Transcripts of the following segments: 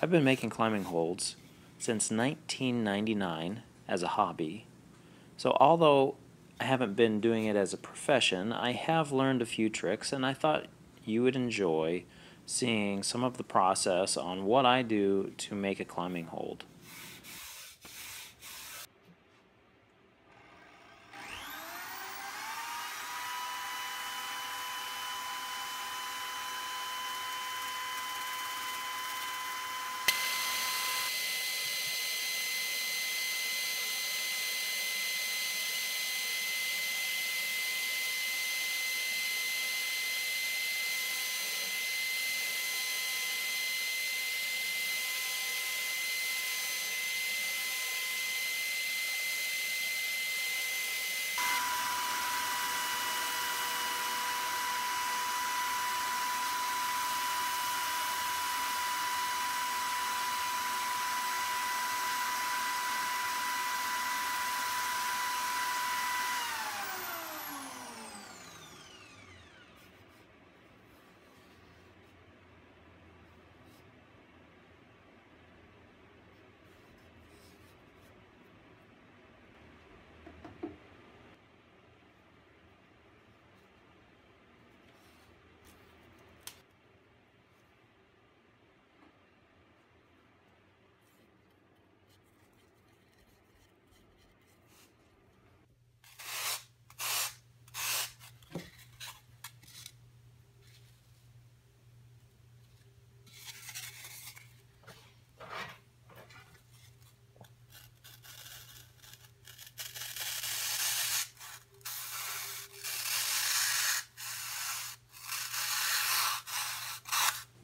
I've been making climbing holds since 1999 as a hobby. So although I haven't been doing it as a profession, I have learned a few tricks, and I thought you would enjoy seeing some of the process on what I do to make a climbing hold.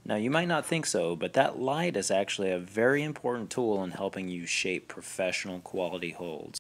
Now you might not think so, but that light is actually a very important tool in helping you shape professional quality holds.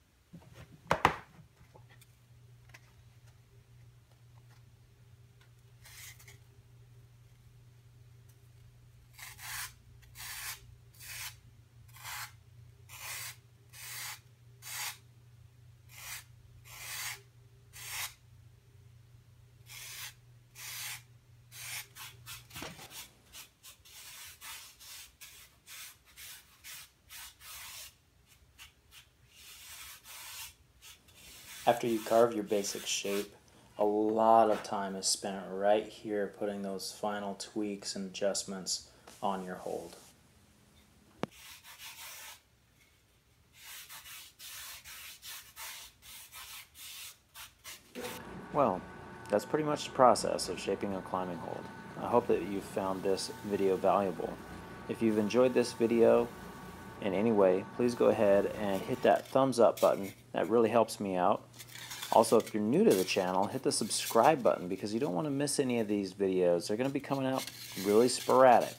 After you carve your basic shape, a lot of time is spent right here putting those final tweaks and adjustments on your hold. Well, that's pretty much the process of shaping a climbing hold. I hope that you found this video valuable. If you've enjoyed this video in any way, please go ahead and hit that thumbs up button. That really helps me out. Also, if you're new to the channel, hit the subscribe button because you don't want to miss any of these videos. They're going to be coming out really sporadic.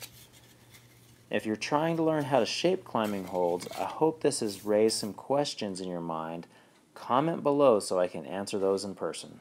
If you're trying to learn how to shape climbing holds, I hope this has raised some questions in your mind. Comment below so I can answer those in person.